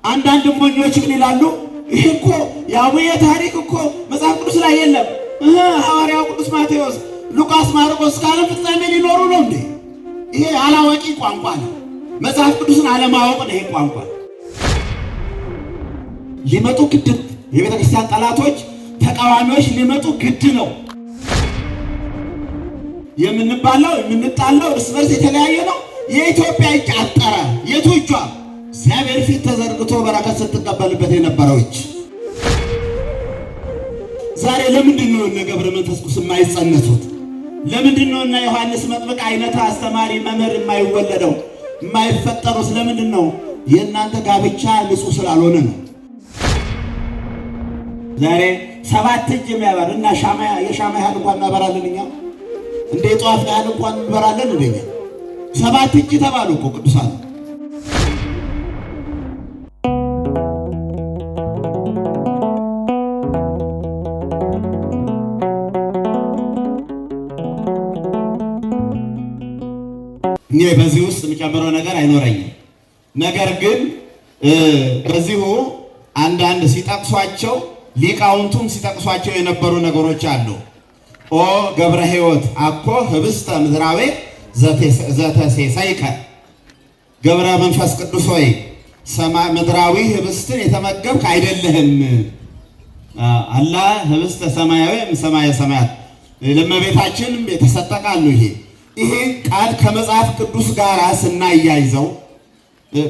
አንዳንድ ሞኞች ግን ይላሉ ይሄ እኮ የአቡዬ ታሪክ እኮ መጽሐፍ ቅዱስ ላይ የለም። ሐዋርያው ቅዱስ ማቴዎስ፣ ሉቃስ፣ ማርቆስ እስከ ፍጻሜ ሊኖሩ ነው እንዴ? ይሄ አላዋቂ ቋንቋ ነው። መጽሐፍ ቅዱስን አለማወቅ ነው ይሄ ቋንቋ። ሊመጡ ግድ፣ የቤተ ክርስቲያን ጠላቶች ተቃዋሚዎች ሊመጡ ግድ ነው። የምንባለው የምንጣለው እርስ በርስ የተለያየ ነው። የኢትዮጵያ እጅ አጠረ። የቱ እጇ? እግዚአብሔር ፊት ተዘርግቶ በረከት ስትቀበልበት የነበረው እጅ። ዛሬ ለምንድን ነው እነ ገብረ መንፈስ ቅዱስ የማይጸነሱት? ለምንድን ነው እነ ዮሐንስ መጥምቅ አይነት አስተማሪ መምህር የማይወለደው የማይፈጠሩት? ለምንድን ነው? የእናንተ ጋብቻ ንጹህ ስላልሆነ ነው። ዛሬ 7 እጅ የሚያበር እና የሻማ ያህል እንኳን እናበራለን እኛ እንደ ጧፍ ያህል እንኳን እንበራለን እንደኛ 7 እጅ ተባሉ እኮ ቅዱሳን። እኔ በዚህ ውስጥ የምጨምረው ነገር አይኖረኝም። ነገር ግን በዚሁ አንዳንድ ሲጠቅሷቸው ሊቃውንቱም ሲጠቅሷቸው የነበሩ ነገሮች አሉ። ኦ ገብረ ሕይወት አኮ ህብስተ ምድራዊ ዘተሴሰይከ፣ ገብረ መንፈስ ቅዱስ ሆይ ምድራዊ ህብስትን የተመገብክ አይደለህም። አላ ህብስተ ሰማያዊ ሰማየ ሰማያት ለእመቤታችን የተሰጠ ቃል ነው። ይሄ ቃል ከመጽሐፍ ቅዱስ ጋር ስናያይዘው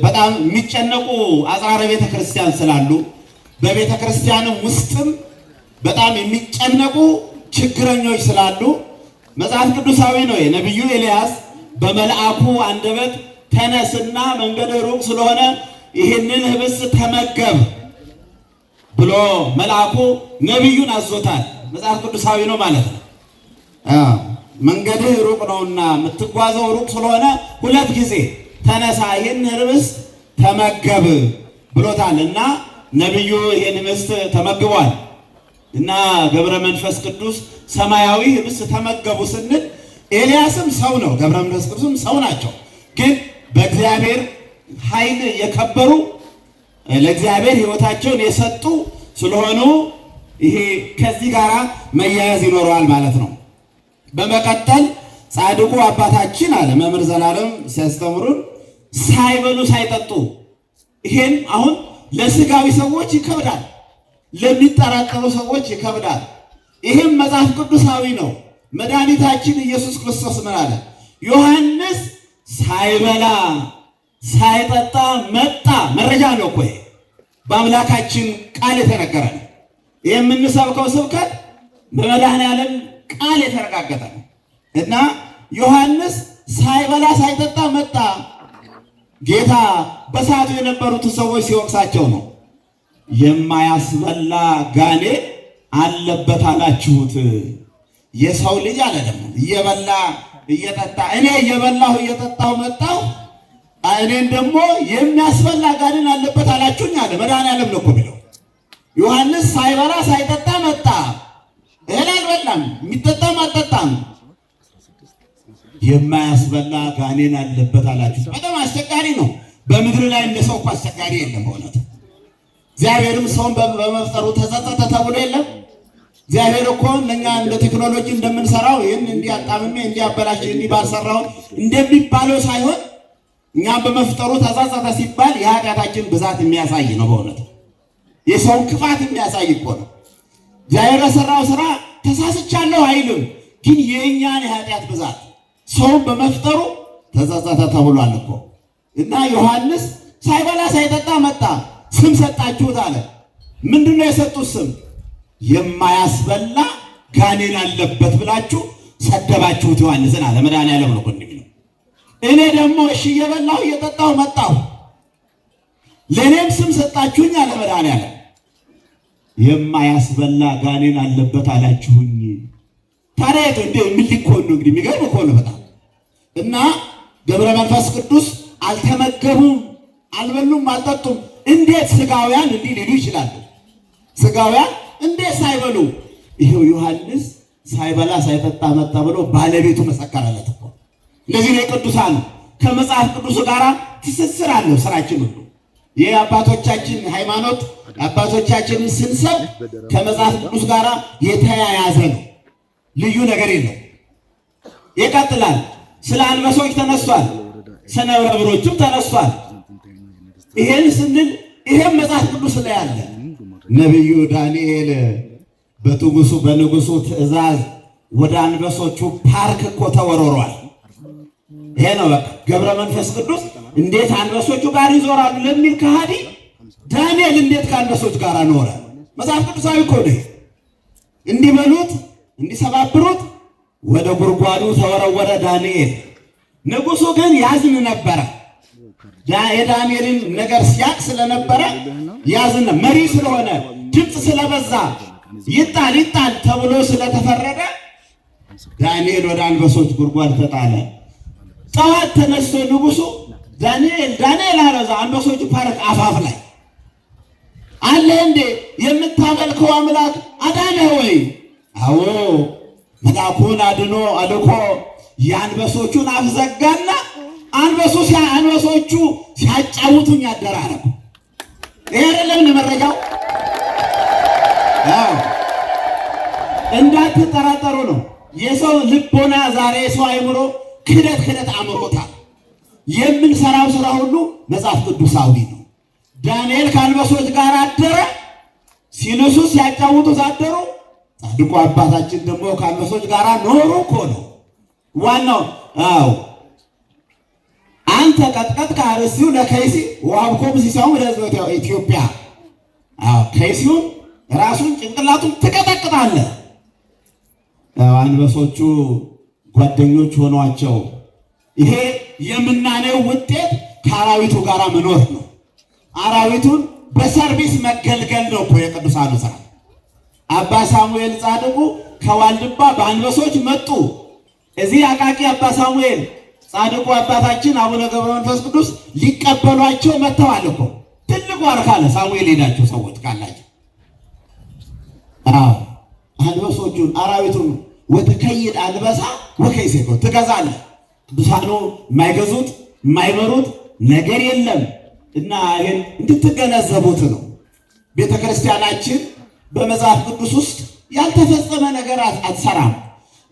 በጣም የሚጨነቁ አጽራረ ቤተ ክርስቲያን ስላሉ በቤተ ክርስቲያንም ውስጥም በጣም የሚጨነቁ ችግረኞች ስላሉ መጽሐፍ ቅዱሳዊ ነው። የነቢዩ ኤልያስ በመልአኩ አንደበት ተነስና መንገድ ሩቅ ስለሆነ ይህንን ህብስት ተመገብ ብሎ መልአኩ ነቢዩን አዞታል። መጽሐፍ ቅዱሳዊ ነው ማለት ነው። መንገድህ ሩቅ ነውና የምትጓዘው ሩቅ ስለሆነ 2 ጊዜ ተነሳ ይህን ህብስት ተመገብ ብሎታል እና ነቢዩ ይህን ህብስት ተመግቧል። እና ገብረ መንፈስ ቅዱስ ሰማያዊ ህብስት ተመገቡ ስንል ኤልያስም ሰው ነው፣ ገብረ መንፈስ ቅዱስም ሰው ናቸው። ግን በእግዚአብሔር ኃይል የከበሩ ለእግዚአብሔር ህይወታቸውን የሰጡ ስለሆኑ ይሄ ከዚህ ጋር መያያዝ ይኖረዋል ማለት ነው። በመቀጠል ጻድቁ አባታችን አለ መምህር ዘላለም ሲያስተምሩን ሳይበሉ ሳይጠጡ። ይሄን አሁን ለስጋዊ ሰዎች ይከብዳል፣ ለሚጠራጠሩ ሰዎች ይከብዳል። ይህም መጽሐፍ ቅዱሳዊ ነው። መድኃኒታችን ኢየሱስ ክርስቶስ ምን አለ? ዮሐንስ ሳይበላ ሳይጠጣ መጣ። መረጃ ነው እኮ በአምላካችን ቃል የተነገረ ነው። ይህ የምንሰብከው ስብከት በመድኃኔዓለም ቃል የተረጋገጠ ነው እና ዮሐንስ ሳይበላ ሳይጠጣ መጣ። ጌታ በሰዓቱ የነበሩትን ሰዎች ሲወቅሳቸው ነው የማያስበላ ጋኔን አለበት አላችሁት። የሰው ልጅ አለ ደግሞ እየበላ እየጠጣ እኔ እየበላሁ እየጠጣሁ መጣሁ፣ እኔን ደግሞ የሚያስበላ ጋኔን አለበት አላችሁኝ አለ። መድኃኔዓለም ነው እኮ የሚለው። ዮሐንስ ሳይበላ ሳይጠጣ መጣ። እህል አልበላም፣ የሚጠጣም አልጠጣም። የማያስበላ ጋኔን አለበት አላችሁ። በጣም አስቸጋሪ ነው። በምድር ላይ እንደ ሰው እኮ አስቸጋሪ የለም በእውነት። እግዚአብሔርም ሰውን በመፍጠሩ ተጸጸተ ተብሎ የለም። እግዚአብሔር እኮ እኛ እንደ ቴክኖሎጂ እንደምንሰራው ይህን እንዲያጣምሜ እንዲያበላሽ እንዲባልሰራው እንደሚባለው ሳይሆን እኛም በመፍጠሩ ተጸጸተ ሲባል የኃጢአታችን ብዛት የሚያሳይ ነው በእውነት። የሰውን ክፋት የሚያሳይ እኮ ነው። እግዚአብሔር የሰራው ስራ ተሳስቻለሁ አይልም፣ ግን የእኛን የኃጢአት ብዛት ሰውን በመፍጠሩ ተጸጸተ ተብሏል እኮ። እና ዮሐንስ ሳይበላ ሳይጠጣ መጣ። ስም ሰጣችሁት አለ። ምንድነው የሰጡት ስም? የማያስበላ ጋኔን አለበት ብላችሁ ሰደባችሁት ዮሐንስን አለ። መድኃኔዓለም ነው እንደሚለው። እኔ ደግሞ እሺ እየበላሁ እየጠጣሁ መጣሁ፣ ለእኔም ስም ሰጣችሁኝ አለ መድኃኔዓለም። የማያስበላ ጋኔን አለበት አላችሁኝ። ታዲያ እንደ ምን ሊኮን ነው እንግዲህ? የሚገርም እኮ ነው በጣም። እና ገብረ መንፈስ ቅዱስ አልተመገቡም፣ አልበሉም፣ አልጠጡም። እንዴት ስጋውያን እንዲህ ሊሉ ይችላሉ? ስጋውያን እንዴት ሳይበሉ? ይሄው ዮሐንስ ሳይበላ ሳይጠጣ መጣ ብሎ ባለቤቱ መሰከረለት እኮ። እንደዚህ ነው ቅዱሳን። ከመጽሐፍ ቅዱስ ጋር ትስስር አለው ስራችን ሁሉ። የአባቶቻችን ሃይማኖት አባቶቻችንን ስንሰብ ከመጽሐፍ ቅዱስ ጋር የተያያዘ ነው። ልዩ ነገር የለው። ይቀጥላል። ስለ አንበሶች ተነስቷል፣ ስለ ነብሮችም ተነስቷል። ይሄን ስንል ይሄም መጽሐፍ ቅዱስ ላይ አለ። ነቢዩ ዳንኤል በንጉሱ ትእዛዝ ወደ አንበሶቹ ፓርክ እኮ ተወርውሯል። ይሄ ነው በቃ ገብረ መንፈስ ቅዱስ እንዴት አንበሶቹ ጋር ይዞራሉ ለሚል ከሃዲ ዳንኤል እንዴት ከአንበሶች ጋር ኖረ? መጽሐፍ ቅዱሳዊ እኮ ነው። እንዲበሉት እንዲሰባብሩት ወደ ጉድጓዱ ተወረወረ ዳንኤል። ንጉሱ ግን ያዝን ነበረ። የዳንኤልን ነገር ሲያቅ ስለነበረ ያዝን። መሪ ስለሆነ ድምፅ ስለበዛ ይጣል ተብሎ ስለተፈረደ ዳንኤል ወደ አንበሶች ጉድጓድ ተጣለ። ጠዋት ተነስቶ ንጉሱ ዳንኤል አረዛ አንበሶቹ ፓርክ አፋፍ ላይ አለ እንዴ? የምታመልከው አምላክ አዳነህ ወይ? አዎ መልአኩን አልኮ የአንበሶቹን አፍ ዘጋና አንበሶቹ ሲያጫውቱኝ አደራረጉ። ይሄ አይደለም መረጃው? አዎ እንዳትጠራጠሩ ነው። የሰው ልቦና ዛሬ የሰው አይምሮ ክደት አምሮታል። የምንሰራው ስራ ሁሉ መጽሐፍ ቅዱሳዊ ነው። ዳንኤል ከአንበሶች ጋር አደረ፣ ሲነሱ ሲያጫውቱት አደሩ። ጻድቁ አባታችን ደግሞ ከአንበሶች ጋር ኖሩ እኮ ነው ዋናው። አዎ አንተ ቀጥቀጥ ከአርሲው ለከይሲ ወሀብኮሙ ሲሳሙ ለሕዝበ ኢትዮጵያ። አዎ ከይሲውን ራሱን ጭንቅላቱን ትቀጠቅጣለህ። አንበሶቹ ጓደኞች ሆኗቸው። ይሄ የምናኔው ውጤት ከአራዊቱ ጋር መኖር ነው። አራዊቱን በሰርቪስ መገልገል ነው እኮ የቅዱሳኑ ስራ። አባ ሳሙኤል ጻድቁ ከዋልድባ በአንበሶች መጡ። እዚህ አቃቂ አባ ሳሙኤል ጻድቁ አባታችን አቡነ ገብረ መንፈስ ቅዱስ ሊቀበሏቸው መጥተዋል እኮ። ትልቁ አርካለ ሳሙኤል ሄዳቸው ሰዎች ካላቸው አንበሶቹን አራዊቱን ወተከይድ አንበሳ ወከይሴኮ ትገዛለህ። ቅዱሳኑ የማይገዙት የማይመሩት ነገር የለም እና ይህን እንድትገነዘቡት ነው። ቤተ ክርስቲያናችን በመጽሐፍ ቅዱስ ውስጥ ያልተፈጸመ ነገር አትሰራም።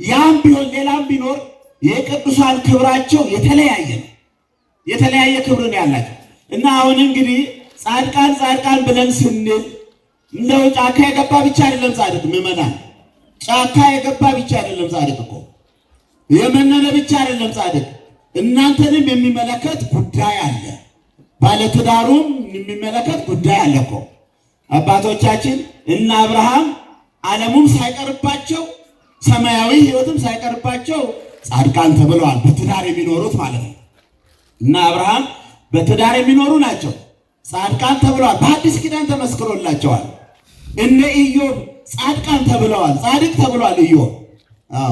ያም ቢሆን ሌላም ቢኖር የቅዱሳን ክብራቸው የተለያየ ነው። የተለያየ ክብር ነው ያላቸው እና አሁን እንግዲህ ጻድቃን ብለን ስንል እንደው ጫካ የገባ ብቻ አይደለም ጻድቅ። ምዕመናን ጫካ የገባ ብቻ አይደለም ጻድቅ እኮ፣ የመነነ ብቻ አይደለም ጻድቅ። እናንተንም የሚመለከት ጉዳይ አለ፣ ባለትዳሩም የሚመለከት ጉዳይ አለ እኮ። አባቶቻችን እነ አብርሃም ዓለሙም ሳይቀርባቸው ሰማያዊ ሕይወትም ሳይቀርባቸው ጻድቃን ተብለዋል። በትዳር የሚኖሩት ማለት ነው። እነ አብርሃም በትዳር የሚኖሩ ናቸው፣ ጻድቃን ተብለዋል። በአዲስ ኪዳን ተመስክሮላቸዋል። እነ ኢዮብ ጻድቃን ተብለዋል፣ ጻድቅ ተብለዋል። ኢዮብ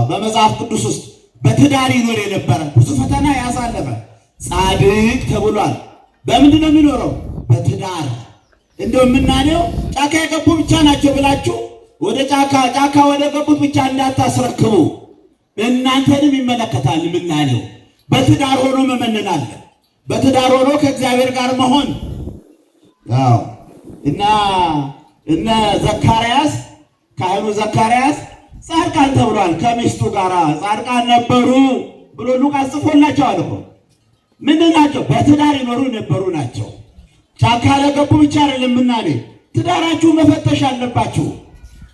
በመጽሐፍ ቅዱስ ውስጥ በትዳር ይኖር የነበረ ብዙ ፈተና ያሳለፈ ጻድቅ ተብሏል። በምንድን ነው የሚኖረው? በትዳር። እንደው የምናኔው ጫካ የገቡ ብቻ ናቸው ብላችሁ ወደ ጫካ ወደ ገቡት ብቻ እንዳታስረክቡ። እናንተንም ይመለከታል። የምናኔው በትዳር ሆኖ መመነን አለ፣ በትዳር ሆኖ ከእግዚአብሔር ጋር መሆን። እና እነ ዘካርያስ ካህኑ ዘካርያስ ጻድቃን ተብሏል። ከሚስቱ ጋር ጻድቃን ነበሩ ብሎ ሉቃስ ጽፎላቸዋል እኮ። ምንድን ናቸው? በትዳር ይኖሩ የነበሩ ናቸው። ጫካ ለገቡ ብቻ አይደለም ምናኔ። ትዳራችሁ መፈተሽ አለባችሁ፣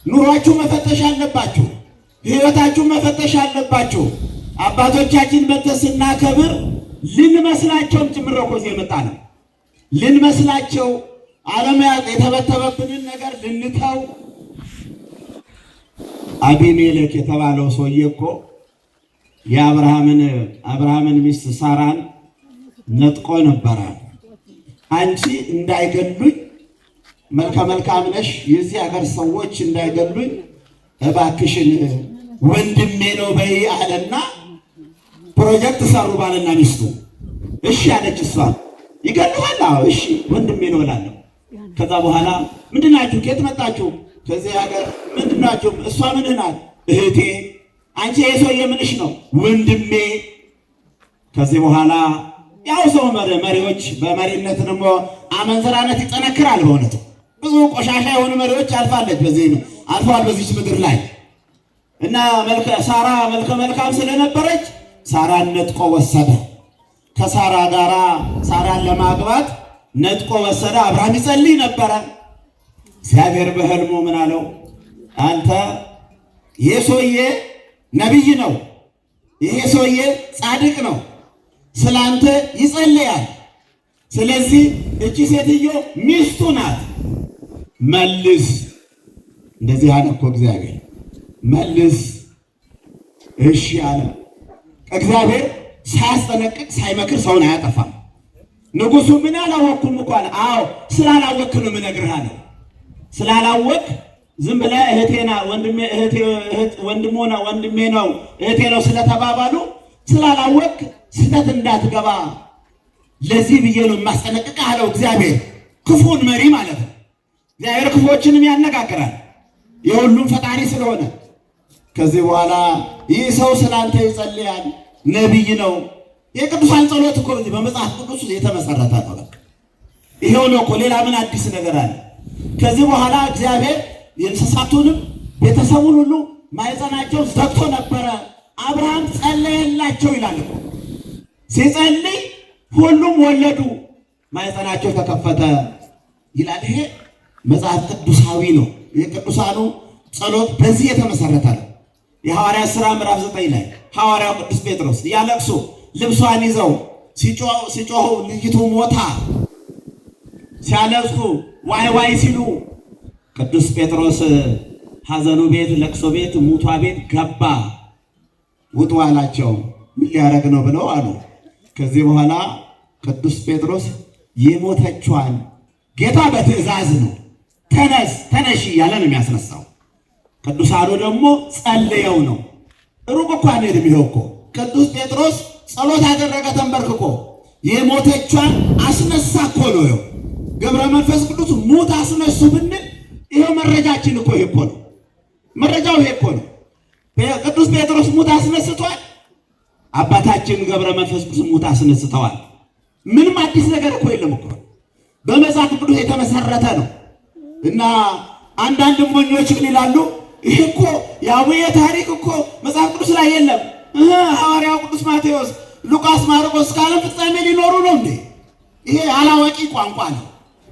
ኑሯችሁ መፈተሽ አለባችሁ፣ ሕይወታችሁ መፈተሽ አለባችሁ። አባቶቻችን በተስና ከብር ልንመስላቸውም ጭምር እኮ የመጣ ነው። ልንመስላቸው ዓለም የተበተበብንን ነገር ልንተው። አቢሜሌክ የተባለው ሰውዬ እኮ የአብርሃምን ሚስት ሳራን ነጥቆ ነበረ። አንቺ እንዳይገሉኝ መልከ መልካም ነሽ፣ የዚህ ሀገር ሰዎች እንዳይገሉኝ እባክሽን ወንድሜ ነው በይ አለና ፕሮጀክት ሰሩ ባልና ሚስቱ። እሺ አለች እሷ። ይገሉሃል? አዎ እሺ ወንድሜ ነው እላለሁ። ከዛ በኋላ ምንድናችሁ? ከየት መጣችሁ? ከዚህ ሀገር። ምንድናችሁ? እሷ ምንህ ናት? እህቴ። አንቺ የሰውዬ ምንሽ ነው? ወንድሜ። ከዚህ በኋላ ያው ሰው መሪዎች በመሪነት ደግሞ አመንዝራነት ይጠነክራል። በእውነቱ ብዙ ቆሻሻ የሆኑ መሪዎች አልፋለች አልፈዋል በዚች ምድር ላይ እና ሳራ መልከ መልካም ስለነበረች ሳራን ነጥቆ ወሰደ። ከሳራ ጋራ ሳራን ለማግባት ነጥቆ ወሰደ። አብርሃም ይጸልይ ነበረ። እግዚአብሔር በሕልሙ ምን አለው? አንተ ይሄ ሰውዬ ነቢይ ነው፣ ይሄ ሰውዬ ጻድቅ ነው፣ ስላንተ ይጸልያል። ስለዚህ እቺ ሴትዮ ሚስቱ ናት፣ መልስ። እንደዚህ አለ እኮ እግዚአብሔር፣ መልስ። እሺ አለ። እግዚአብሔር ሳያስጠነቅቅ ሳይመክር ሰውን አያጠፋም። ንጉሡ ምን አላወቅኩም እኮ አለ። አዎ ስላላወቅ ነው የምነግርህ አለ። ስላላወቅ ዝም ብለህ እህቴና ወንድሜ ነው እህቴ ነው ስለተባባሉ ስላላወቅ ስህተት እንዳትገባ ለዚህ ብዬ ነው የማስጠነቅቅህ አለው እግዚአብሔር። ክፉን መሪ ማለት ነው። እግዚአብሔር ክፉዎችንም ያነጋግራል የሁሉም ፈጣሪ ስለሆነ። ከዚህ በኋላ ይህ ሰው ስላንተ ይጸልያል፣ ነቢይ ነው። የቅዱሳን ጸሎት እኮ በመጽሐፍ ቅዱስ የተመሰረተ ነው። ይሄው ነው እኮ፣ ሌላ ምን አዲስ ነገር አለ? ከዚህ በኋላ እግዚአብሔር የእንስሳቱንም ቤተሰቡን ሁሉ ማኅፀናቸው ዘግቶ ነበረ። አብርሃም ጸለየላቸው ይላል እኮ። ሲጸልይ ሁሉም ወለዱ፣ ማኅፀናቸው ተከፈተ ይላል። ይሄ መጽሐፍ ቅዱሳዊ ነው። የቅዱሳኑ ጸሎት በዚህ የተመሰረተ ነው። የሐዋርያት ሥራ ምዕራፍ 9 ላይ ሐዋርያው ቅዱስ ጴጥሮስ ያለቅሱ ልብሷን ይዘው ሲጮሁ ልጅቱ ሞታ ሲያለቅሱ ዋይ ዋይ ሲሉ ቅዱስ ጴጥሮስ ሐዘኑ ቤት ለቅሶ ቤት ሙቷ ቤት ገባ። ውጡ አላቸው። ምን ሊያደርግ ነው ብለው አሉ። ከዚህ በኋላ ቅዱስ ጴጥሮስ የሞተችዋን ጌታ በትእዛዝ ነው ተነሺ እያለ ነው የሚያስነሳው። ቅዱሳኑ ደግሞ ጸልየው ነው። ሩቅ እኮ አንሄድም። ይኸው እኮ ቅዱስ ጴጥሮስ ጸሎት አደረገ ተንበርክኮ፣ የሞተቿን አስነሳ እኮ ነው። ይኸው ገብረ መንፈስ ቅዱስ ሙት አስነሱ ብንል ይኸው መረጃችን እኮ ይሄ እኮ ነው። መረጃው ይሄ እኮ ነው። ቅዱስ ጴጥሮስ ሙት አስነስቷል። አባታችን ገብረ መንፈስ ቅዱስ ሙት አስነስተዋል። ምንም አዲስ ነገር እኮ የለም እኮ በመጽሐፍ ቅዱስ የተመሰረተ ነው። እና አንዳንድ ሞኞች ግን ይላሉ ይሄ እኮ የአቡዬ ታሪክ እኮ መጽሐፍ ቅዱስ ላይ የለም። ሐዋርያው ቅዱስ ማቴዎስ፣ ሉቃስ፣ ማርቆስ እስከ ዓለም ፍጻሜ ሊኖሩ ነው እንዴ? ይሄ አላዋቂ ቋንቋ ነው።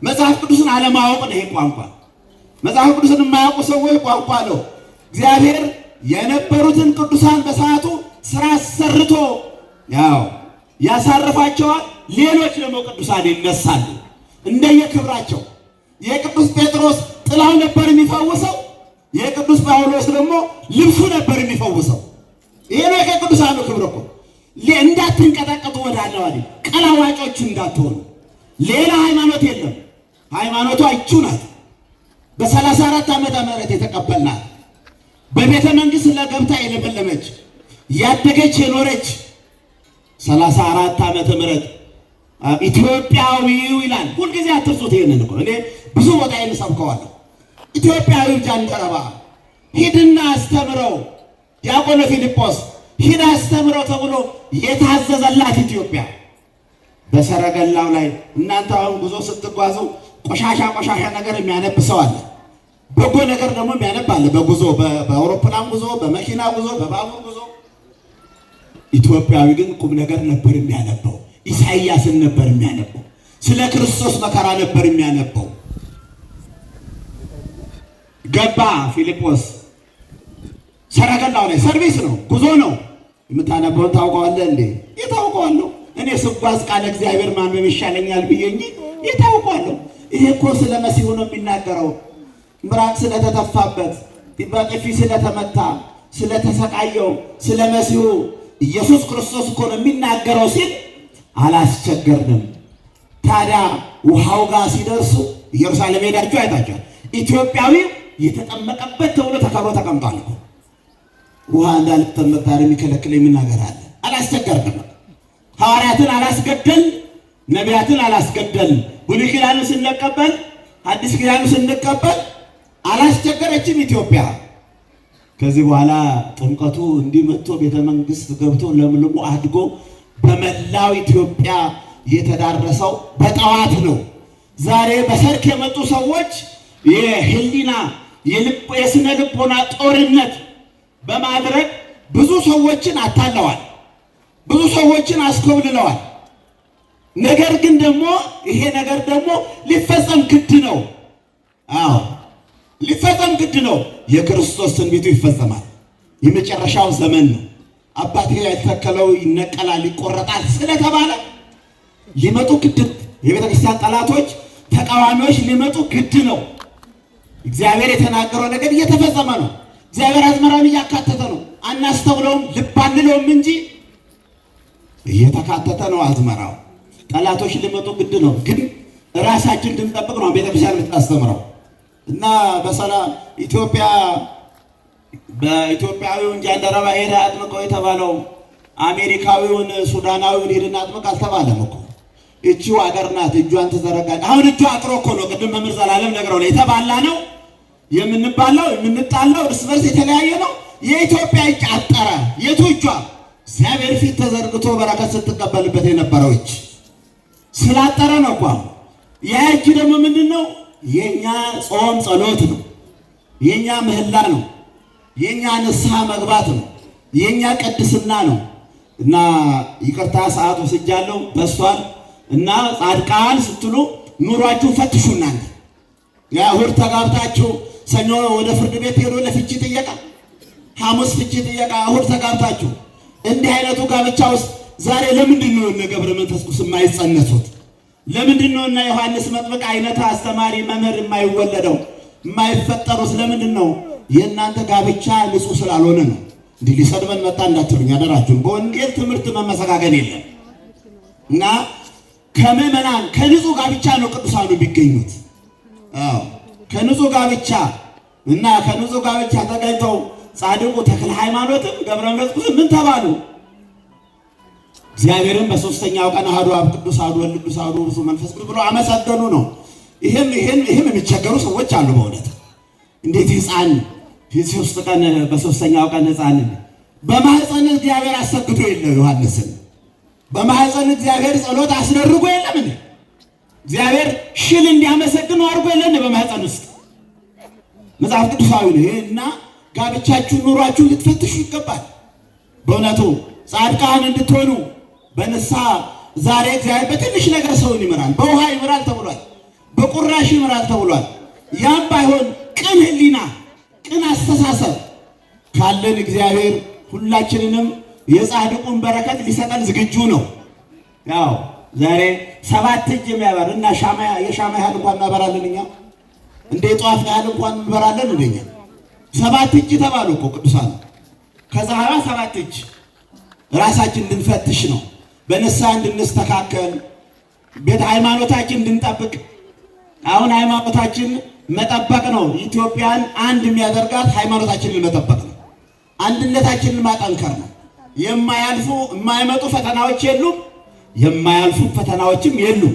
መጽሐፍ ቅዱስን አለማወቅ ነው ይሄ ቋንቋ። መጽሐፍ ቅዱስን የማያውቁ ሰዎች ቋንቋ ነው። እግዚአብሔር የነበሩትን ቅዱሳን በሰዓቱ ስራ ሰርቶ ያው ያሳርፋቸዋል። ሌሎች ደግሞ ቅዱሳን ይነሳሉ እንደየክብራቸው። የቅዱስ ጴጥሮስ ጥላው ነበር የሚፈውሰው፣ የቅዱስ ጳውሎስ ደግሞ ልብሱ ነበር የሚፈውሰው። ይሄ ነው የቅዱሳኑ ክብር እኮ። እንዳትንቀጠቀጡ ወዳለው አይደል፣ ቀላዋጮች እንዳትሆኑ። ሌላ ሃይማኖት የለም። ሃይማኖቷ ይቹ ናት። በ34 ዓመተ ምህረት የተቀበልናት በቤተ መንግስት ለገብታ የለመለመች ያደገች የኖረች 34 ዓመተ ምህረት ኢትዮጵያዊው ይላል። ሁልጊዜ አትርሱት ይሄንን እኮ። እኔ ብዙ ቦታ ሰብከዋለሁ። ኢትዮጵያዊው ጃንደረባ ሂድና አስተምረው፣ ዲያቆነ ፊልጶስ ሂድ አስተምረው ተብሎ የታዘዘላት ኢትዮጵያ በሰረገላው ላይ እናንተ አሁን ጉዞ ስትጓዙ ቆሻሻ ነገር የሚያነብ ሰው አለ። በጎ ነገር ደግሞ የሚያነብ አለ። በጉዞ በአውሮፕላን ጉዞ፣ በመኪና ጉዞ፣ በባቡር ጉዞ። ኢትዮጵያዊ ግን ቁም ነገር ነበር የሚያነበው። ኢሳይያስን ነበር የሚያነበው። ስለ ክርስቶስ መከራ ነበር የሚያነበው። ገባ ፊልጶስ ሰረገላው ላይ ሰርቪስ ነው፣ ጉዞ ነው። የምታነበውን ታውቀዋለህ እንዴ? የታውቀዋለሁ እኔ ስጓዝ ቃለ እግዚአብሔር ማንበብ ይሻለኛል ብዬ እንጂ የታውቀዋለሁ። ይሄ እኮ ስለ መሲሁ ነው የሚናገረው። ምራቅ ስለተተፋበት፣ በጥፊ ስለተመታ፣ ስለተሰቃየው ስለ መሲሁ ኢየሱስ ክርስቶስ እኮ ነው የሚናገረው ሲል አላስቸገርንም። ታዲያ ውሃው ጋር ሲደርሱ ኢየሩሳሌም ሄዳችሁ አይታችኋል። ኢትዮጵያዊው የተጠመቀበት ተብሎ ተከብሮ ተቀምጧል እኮ። ውሃ እንዳልተጠመቅ ታዲያ የሚከለክል የሚናገር አለ? አላስቸገርንም። ሐዋርያትን አላስገደል፣ ነቢያትን አላስገደል። ብሉይ ኪዳኑ ስንቀበል፣ አዲስ ኪዳኑ ስንቀበል አላስቸገረችም ኢትዮጵያ። ከዚህ በኋላ ጥምቀቱ እንዲህ መጥቶ ቤተ መንግስት ገብቶ ለምልሞ አድጎ በመላው ኢትዮጵያ የተዳረሰው በጠዋት ነው። ዛሬ በሰርክ የመጡ ሰዎች የህሊና የስነ ልቦና ጦርነት በማድረግ ብዙ ሰዎችን አታለዋል፣ ብዙ ሰዎችን አስኮብልለዋል። ነገር ግን ደግሞ ይሄ ነገር ደግሞ ሊፈጸም ግድ ነው። አዎ ሊፈጸም ግድ ነው። የክርስቶስ ትንቢቱ ይፈጸማል። የመጨረሻው ዘመን ነው። አባቴ ያልተከለው ይነቀላል ይቆረጣል ስለተባለ ሊመጡ ግድ፣ የቤተ ክርስቲያን ጠላቶች ተቃዋሚዎች ሊመጡ ግድ ነው። እግዚአብሔር የተናገረው ነገር እየተፈጸመ ነው። እግዚአብሔር አዝመራውን እያካተተ ነው። አናስተውለውም፣ ልብ አንለውም እንጂ እየተካተተ ነው አዝመራው። ጠላቶች ሊመጡ ግድ ነው። ግን ራሳችን እንድንጠብቅ ነው ቤተክርስቲያን የምታስተምረው እና በሰላም ኢትዮጵያ በኢትዮጵያዊውን ጃንደረባ ሄደ አጥምቀው የተባለው አሜሪካዊውን ሱዳናዊውን ሄድና አጥምቅ አልተባለም እኮ። እቺው አገር ናት፣ እጇን ትዘረጋለች። አሁን እጇ አጥሮ እኮ ነው። ቅድም መምህር ዘላለም ነግረው ነው የተባላ ነው የምንባላው፣ የምንጣላው እርስ በርስ የተለያየ ነው። የኢትዮጵያ እጅ አጠረ። የቱ እጇ? እግዚአብሔር ፊት ተዘርግቶ በረከት ስትቀበልበት የነበረው እጅ ስላጠረ ነው እኮ። ያ እጅ ደግሞ ምንድን ነው? የኛ ጾም ጸሎት ነው፣ የኛ ምህላ ነው፣ የኛ ንስሐ መግባት ነው፣ የኛ ቅድስና ነው። እና ይቅርታ ሰዓት ወስጃለሁ በሷል እና ጻድቃን ስትሉ ኑሯችሁ ፈትሹ። እናንተ እሑድ ተጋብታችሁ ሰኞ ወደ ፍርድ ቤት ሄዶ ለፍቺ ጥየቃ፣ ሐሙስ ፍቺ ጥየቃ፣ እሑድ ተጋብታችሁ እንዲህ አይነቱ ጋብቻ ውስጥ ዛሬ ለምንድን ነው እነ ገብረ መንፈስ ቅዱስ የማይጸነሱት? ለምንድን ነው እና ዮሐንስ መጥምቅ አይነት አስተማሪ መምህር የማይወለደው የማይፈጠሩት? ለምንድን ነው? የእናንተ ጋብቻ ንጹሕ ስላልሆነ ነው። እንዲህ ሊሰድበን መጣ እንዳትሉኝ አደራችሁን። በወንጌል ትምህርት መመሰጋገን የለም እና ከምዕመናን ከንጹሕ ጋብቻ ነው ቅዱሳኑ የሚገኙት። አዎ ከንጹሕ ጋብቻ እና ከንጹሕ ጋብቻ ተገኝተው ጻድቁ ተክለ ሃይማኖትም ገብረ መንፈስ ቅዱስ ምን ተባሉ? እግዚአብሔርን በሶስተኛው ቀን አሐዱ አብ ቅዱስ አሐዱ ወልድ ቅዱስ አሐዱ መንፈስ ቅዱስ ብሎ አመሰገኑ ነው። ይህም የሚቸገሩ ሰዎች አሉ። በእውነት እንዴት ሕፃን ሶስት ቀን በሶስተኛው ቀን ሕፃን በማህፀን እግዚአብሔር አሰግዶ የለው ዮሐንስን በማህፀን እግዚአብሔር ጸሎት አስደርጎ የለም እንዴ? እግዚአብሔር ሽል እንዲያመሰግኑ አድርጎ የለን በማህፀን ውስጥ? መጽሐፍ ቅዱሳዊ ነው እና ጋብቻችሁን ኑሯችሁን ልትፈትሹ ይገባል። በእውነቱ ጻድቃን እንድትሆኑ በንስሐ ዛሬ እግዚአብሔር በትንሽ ነገር ሰውን ይምራል። በውሃ ይምራል ተብሏል፣ በቁራሽ ይምራል ተብሏል። ያም ባይሆን ቅን ሕሊና ቅን አስተሳሰብ ካለን እግዚአብሔር ሁላችንንም የጻድቁን በረከት ሊሰጠን ዝግጁ ነው። ያው ዛሬ 7 እጅ የሚያበር እና የሻማ ያህል እንኳን እናበራለን እኛ እንደ ጧፍ ያህል እንኳን እንበራለን እንደኛ 7 እጅ ተባሉ እኮ ቅዱሳን። ከዛ 7 እጅ ራሳችን እንድንፈትሽ ነው፣ በንስሐ እንድንስተካከል፣ ቤተ ሃይማኖታችን እንድንጠብቅ። አሁን ሃይማኖታችን መጠበቅ ነው። ኢትዮጵያን አንድ የሚያደርጋት ሃይማኖታችንን መጠበቅ ነው። አንድነታችንን ማጠንከር ነው። የማይመጡ ፈተናዎች የሉም፣ የማያልፉ ፈተናዎችም የሉም።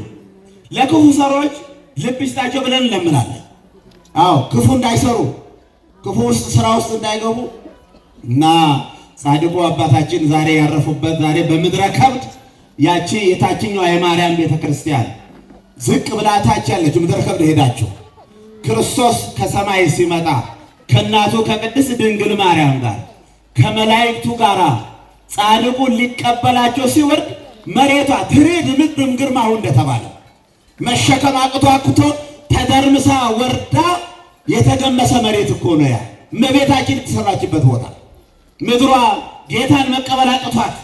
ለክፉ ሰሮች ልብ ይስጣቸው ብለን እንለምናለን። አዎ ክፉ እንዳይሰሩ፣ ክፉ ውስጥ ስራ ውስጥ እንዳይገቡ እና ጻድቁ አባታችን ዛሬ ያረፉበት ዛሬ በምድረ ከብድ ያቺ የታችኛዋ የማርያም ቤተክርስቲያን ዝቅ ብላ ታች ያለች ምድረ ከብድ ሄዳችሁ ክርስቶስ ከሰማይ ሲመጣ ከእናቱ ከቅድስት ድንግል ማርያም ጋር ከመላእክቱ ጋር ጻድቁን ሊቀበላቸው ሲወርድ መሬቷ ትርድ ምድርም ግርማው እንደተባለ መሸከም አቅቶ ተደርምሳ ወርዳ የተገመሰ መሬት እኮ ነው ያ እመቤታችን የተሰራችበት ቦታ። ምድሯ ጌታን መቀበል አቅቷት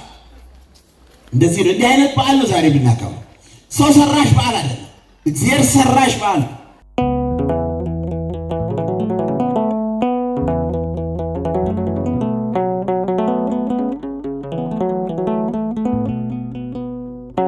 እንደዚህ ነው። እንዲህ አይነት በዓል ነው ዛሬ የምናከብረው። ሰው ሰራሽ በዓል አይደለም፣ እግዚአብሔር ሰራሽ በዓል ነው።